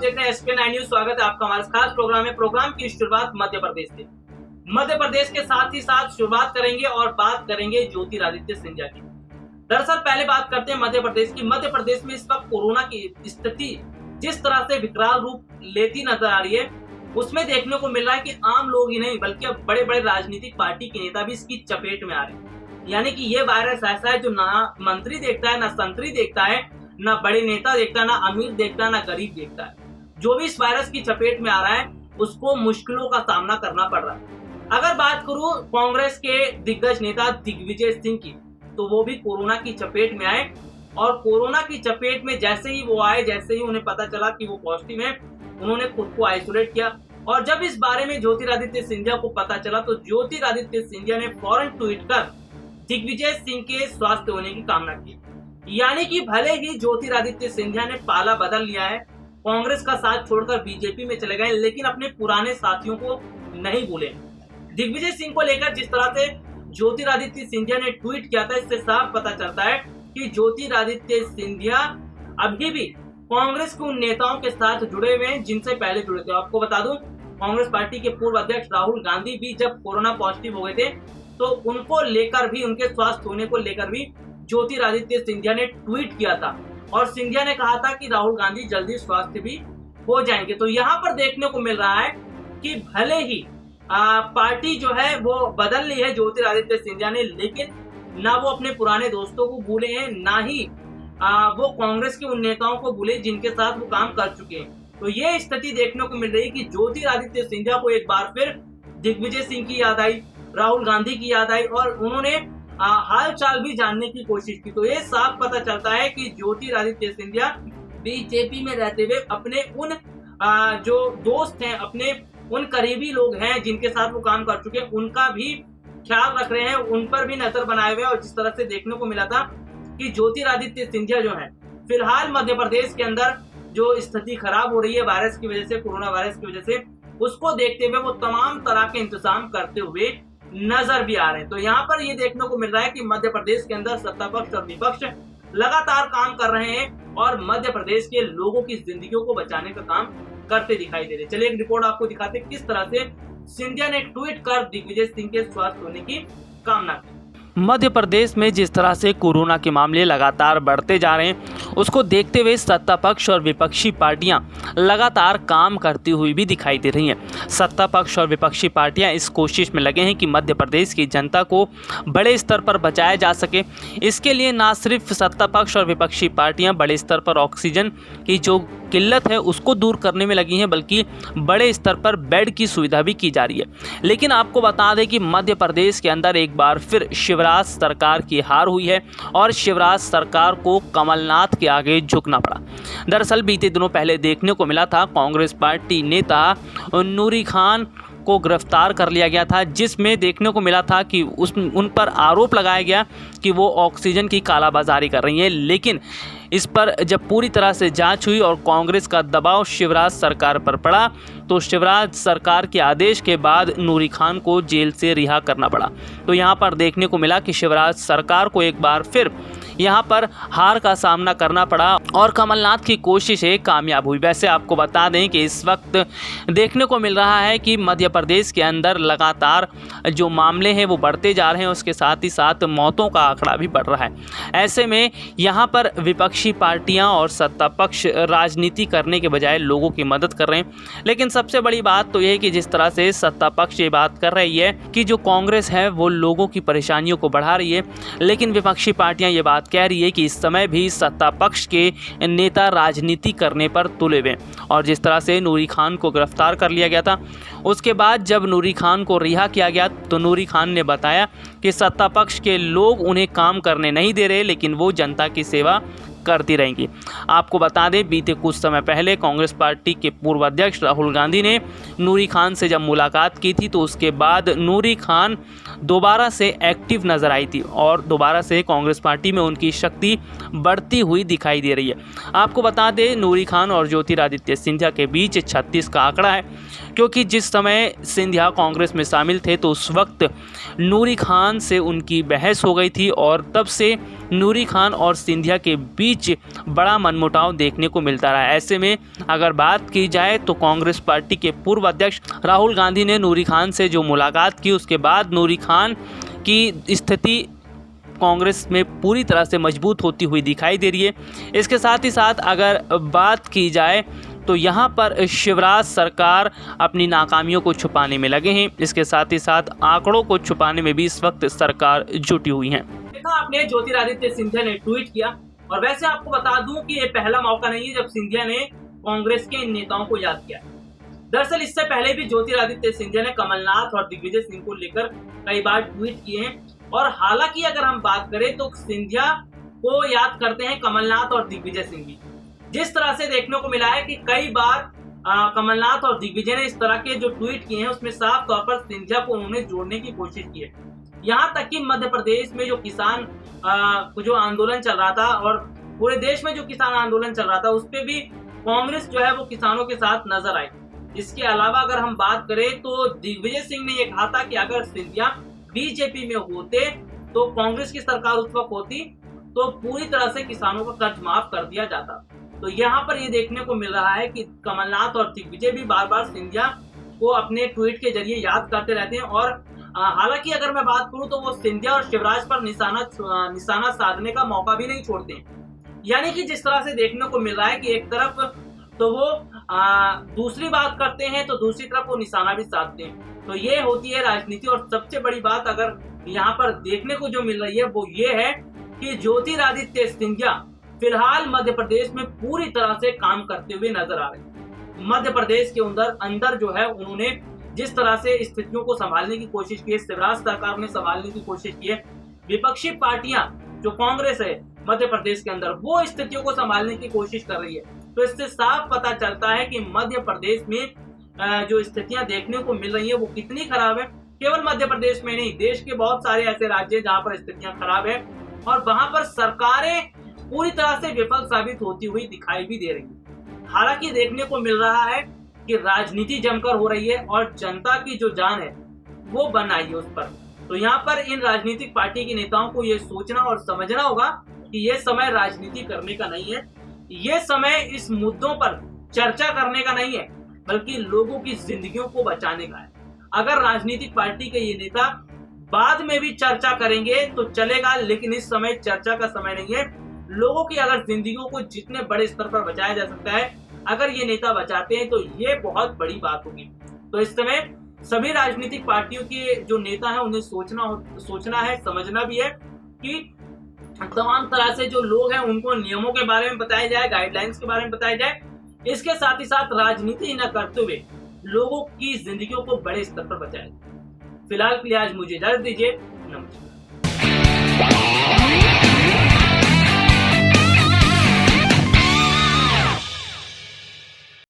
देख रहे हैं SK9 न्यूज। स्वागत है आपका हमारे खास प्रोग्राम में। प्रोग्राम की शुरुआत मध्य प्रदेश से। मध्य प्रदेश के साथ ही साथ शुरुआत करेंगे और बात करेंगे ज्योतिरादित्य सिंधिया की। दरअसल पहले बात करते हैं मध्य प्रदेश की। मध्य प्रदेश में इस वक्त कोरोना की स्थिति जिस तरह से विकराल रूप लेती नजर आ रही है, उसमें देखने को मिल रहा है कि आम लोग ही नहीं बल्कि अब बड़े बड़े राजनीतिक पार्टी के नेता भी इसकी चपेट में आ रहे हैं। यानी कि ये वायरस ऐसा है जो ना मंत्री देखता है, ना संतरी देखता है, ना बड़े नेता देखता है, ना अमीर देखता है, ना गरीब देखता है। जो भी इस वायरस की चपेट में आ रहा है उसको मुश्किलों का सामना करना पड़ रहा है। अगर बात करूं कांग्रेस के दिग्गज नेता दिग्विजय सिंह की, तो वो भी कोरोना की चपेट में आए और कोरोना की चपेट में जैसे ही वो आए, जैसे ही उन्हें पता चला कि वो पॉजिटिव है, उन्होंने खुद को आइसोलेट किया। और जब इस बारे में ज्योतिरादित्य सिंधिया को पता चला तो ज्योतिरादित्य सिंधिया ने फौरन ट्वीट कर दिग्विजय सिंह के स्वस्थ होने की कामना की। यानी कि भले ही ज्योतिरादित्य सिंधिया ने पाला बदल लिया है, कांग्रेस का साथ छोड़कर बीजेपी में चले गए, लेकिन अपने पुराने साथियों को नहीं भूले। दिग्विजय सिंह को लेकर जिस तरह से ज्योतिरादित्य सिंधिया ने ट्वीट किया था, इससे साफ पता चलता है कि ज्योतिरादित्य सिंधिया अभी भी कांग्रेस के उन नेताओं के साथ जुड़े हुए हैं जिनसे पहले जुड़े थे। आपको बता दूं, कांग्रेस पार्टी के पूर्व अध्यक्ष राहुल गांधी भी जब कोरोना पॉजिटिव हो गए थे तो उनको लेकर भी, उनके स्वास्थ्य होने को लेकर भी ज्योतिरादित्य सिंधिया ने ट्वीट किया था और सिंधिया ने कहा था कि राहुल गांधी जल्दी स्वास्थ्य भी हो जाएंगे। तो यहाँ पर देखने को मिल रहा है कि भले ही पार्टी जो है वो बदल ली है ज्योतिरादित्य सिंधिया ने, लेकिन ना वो अपने पुराने दोस्तों को भूले हैं, ना ही वो कांग्रेस के उन नेताओं को भूले जिनके साथ वो काम कर चुके हैं। तो ये स्थिति देखने को मिल रही है कि ज्योतिरादित्य सिंधिया को एक बार फिर दिग्विजय सिंह की याद आई, राहुल गांधी की याद आई और उन्होंने हाल चाल भी जानने की कोशिश की। तो ये साफ पता चलता है कि ज्योतिरादित्य सिंधिया बीजेपी में रहते हुए अपने उन जो दोस्त हैं, अपने उन करीबी लोग हैं जिनके साथ वो काम कर चुके हैं, उनका भी ख्याल रख रहे हैं, उन पर भी नजर बनाए हुए हैं। और जिस तरह से देखने को मिला था कि ज्योतिरादित्य सिंधिया जो है फिलहाल मध्य प्रदेश के अंदर जो स्थिति खराब हो रही है वायरस की वजह से, कोरोना वायरस की वजह से, उसको देखते हुए वो तमाम तरह के इंतजाम करते हुए नजर भी आ रहे हैं। तो यहाँ पर ये देखने को मिल रहा है कि मध्य प्रदेश के अंदर सत्ता पक्ष और विपक्ष लगातार काम कर रहे हैं और मध्य प्रदेश के लोगों की जिंदगियों को बचाने का काम करते दिखाई दे रहे। चलिए एक रिपोर्ट आपको दिखाते हैं किस तरह से सिंधिया ने ट्वीट कर दिग्विजय सिंह के स्वस्थ होने की कामना की। मध्य प्रदेश में जिस तरह से कोरोना के मामले लगातार बढ़ते जा रहे हैं, उसको देखते हुए सत्ता पक्ष और विपक्षी पार्टियां लगातार काम करती हुई भी दिखाई दे रही हैं। सत्ता पक्ष और विपक्षी पार्टियां इस कोशिश में लगे हैं कि मध्य प्रदेश की जनता को बड़े स्तर पर बचाया जा सके। इसके लिए ना सिर्फ सत्ता पक्ष और विपक्षी पार्टियां बड़े स्तर पर ऑक्सीजन की जो किल्लत है उसको दूर करने में लगी हैं, बल्कि बड़े स्तर पर बेड की सुविधा भी की जा रही है। लेकिन आपको बता दें कि मध्य प्रदेश के अंदर एक बार फिर शिवराज सरकार की हार हुई है और शिवराज सरकार को कमलनाथ के आगे झुकना पड़ा। दरअसल बीते दिनों पहले देखने को मिला था कांग्रेस पार्टी नेता नूरी खान को गिरफ्तार कर लिया गया था, जिसमें देखने को मिला था कि उन पर आरोप लगाया गया कि वो ऑक्सीजन की कालाबाजारी कर रही हैं। लेकिन इस पर जब पूरी तरह से जांच हुई और कांग्रेस का दबाव शिवराज सरकार पर पड़ा तो शिवराज सरकार के आदेश के बाद नूरी खान को जेल से रिहा करना पड़ा। तो यहाँ पर देखने को मिला कि शिवराज सरकार को एक बार फिर यहाँ पर हार का सामना करना पड़ा और कमलनाथ की कोशिशें कामयाब हुई। वैसे आपको बता दें कि इस वक्त देखने को मिल रहा है कि मध्य प्रदेश के अंदर लगातार जो मामले हैं वो बढ़ते जा रहे हैं, उसके साथ ही साथ मौतों का आंकड़ा भी बढ़ रहा है। ऐसे में यहाँ पर विपक्षी पार्टियाँ और सत्ता पक्ष राजनीति करने के बजाय लोगों की मदद कर रहे हैं। लेकिन सबसे बड़ी बात तो यह है कि जिस तरह से सत्ता पक्ष ये बात कर रही है कि जो कांग्रेस है वो लोगों की परेशानियों को बढ़ा रही है, लेकिन विपक्षी पार्टियां ये बात कह रही है कि इस समय भी सत्ता पक्ष के नेता राजनीति करने पर तुले हुए। और जिस तरह से नूरी खान को गिरफ्तार कर लिया गया था, उसके बाद जब नूरी खान को रिहा किया गया तो नूरी खान ने बताया कि सत्ता पक्ष के लोग उन्हें काम करने नहीं दे रहे, लेकिन वो जनता की सेवा करती रहेंगी। आपको बता दें बीते कुछ समय पहले कांग्रेस पार्टी के पूर्व अध्यक्ष राहुल गांधी ने नूरी खान से जब मुलाकात की थी तो उसके बाद नूरी खान दोबारा से एक्टिव नजर आई थी और दोबारा से कांग्रेस पार्टी में उनकी शक्ति बढ़ती हुई दिखाई दे रही है। आपको बता दें नूरी खान और ज्योतिरादित्य सिंधिया के बीच 36 का आंकड़ा है, क्योंकि जिस समय सिंधिया कांग्रेस में शामिल थे तो उस वक्त नूरी खान से उनकी बहस हो गई थी और तब से नूरी खान और सिंधिया के बीच बड़ा मनमुटाव देखने को मिलता रहा। ऐसे में अगर बात की जाए तो कांग्रेस पार्टी के पूर्व अध्यक्ष राहुल गांधी ने नूरी खान से जो मुलाकात की, उसके बाद नूरी खान की स्थिति कांग्रेस में पूरी तरह से मजबूत होती हुई दिखाई दे रही है। इसके साथ ही साथ अगर बात की जाए तो यहाँ पर शिवराज सरकार अपनी नाकामियों को छुपाने में लगे हैं। इसके साथ ही साथ आंकड़ों को छुपाने में भी इस वक्त सरकार जुटी हुई है। देखा आपने, ज्योतिरादित्य सिंधिया ने ट्वीट किया। और वैसे आपको बता दूं कि ये पहला मौका नहीं है जब सिंधिया ने कांग्रेस के इन नेताओं को याद किया। दरअसल इससे पहले भी ज्योतिरादित्य सिंधिया ने कमलनाथ और दिग्विजय सिंह को लेकर कई बार ट्वीट किए हैं। और हालांकि अगर हम बात करें तो सिंधिया को याद करते हैं कमलनाथ और दिग्विजय सिंह भी। जिस तरह से देखने को मिला है कि कई बार कमलनाथ और दिग्विजय ने इस तरह के जो ट्वीट किए हैं उसमें साफ तौर पर सिंधिया को उन्होंने जोड़ने की कोशिश की है। यहाँ तक कि मध्य प्रदेश में जो किसान जो आंदोलन चल रहा था और पूरे देश में जो किसान आंदोलन चल रहा था उस पे भी कांग्रेस जो है वो किसानों के साथ नजर आई। इसके अलावा अगर हम बात करें तो दिग्विजय सिंह ने ये कहा था कि अगर सिंधिया बीजेपी में होते तो कांग्रेस की सरकार उस वक्त होती तो पूरी तरह से किसानों का कर्ज माफ कर दिया जाता। तो यहाँ पर ये देखने को मिल रहा है कि कमलनाथ और दिग्विजय भी बार बार सिंधिया को अपने ट्वीट के जरिए याद करते रहते हैं। और हालांकि अगर मैं बात करूं तो वो सिंधिया और शिवराज पर निशाना साधने का मौका भी नहीं छोड़ते हैं। यानी कि जिस तरह से देखने को मिल रहा है कि एक तरफ तो वो दूसरी बात करते हैं तो दूसरी तरफ वो निशाना भी साधते हैं। तो ये होती है राजनीति। और सबसे बड़ी बात अगर यहाँ पर देखने को जो मिल रही है वो ये है कि ज्योतिरादित्य सिंधिया फिलहाल मध्य प्रदेश में पूरी तरह से काम करते हुए नजर आ रहे हैं। मध्य प्रदेश के अंदर जो है उन्होंने जिस तरह से स्थितियों को संभालने की कोशिश की है, शिवराज सरकार ने संभालने की कोशिश की है, विपक्षी पार्टियां जो कांग्रेस है मध्य प्रदेश के अंदर वो स्थितियों को संभालने की कोशिश कर रही है। तो इससे साफ पता चलता है कि मध्य प्रदेश में जो स्थितियां देखने को मिल रही है वो कितनी खराब है। केवल मध्य प्रदेश में नहीं, देश के बहुत सारे ऐसे राज्य जहाँ पर स्थितियां खराब है और वहां पर सरकारें पूरी तरह से विफल साबित होती हुई दिखाई भी दे रही है। हालांकि देखने को मिल रहा है कि राजनीति जमकर हो रही है और जनता की जो जान है वो बन आई है उस पर। तो यहाँ पर इन राजनीतिक पार्टी के नेताओं को ये सोचना और समझना होगा कि ये समय राजनीति करने का नहीं है, ये समय इस मुद्दों पर चर्चा करने का नहीं है, बल्कि लोगों की जिंदगियों को बचाने का है। अगर राजनीतिक पार्टी के ये नेता बाद में भी चर्चा करेंगे तो चलेगा, लेकिन इस समय चर्चा का समय नहीं है। लोगों की अगर जिंदगियों को जितने बड़े स्तर पर बचाया जा सकता है, अगर ये नेता बचाते हैं तो ये बहुत बड़ी बात होगी। तो इस समय सभी राजनीतिक पार्टियों के जो नेता हैं उन्हें सोचना है, समझना भी है कि तमाम तरह से जो लोग हैं उनको नियमों के बारे में बताया जाए, गाइडलाइंस के बारे में बताया जाए। इसके साथ ही साथ राजनीति न करते हुए लोगों की जिंदगियों को बड़े स्तर पर बचाया जाए। फिलहाल के लिए आज मुझे इजाजत दीजिए। नमस्कार।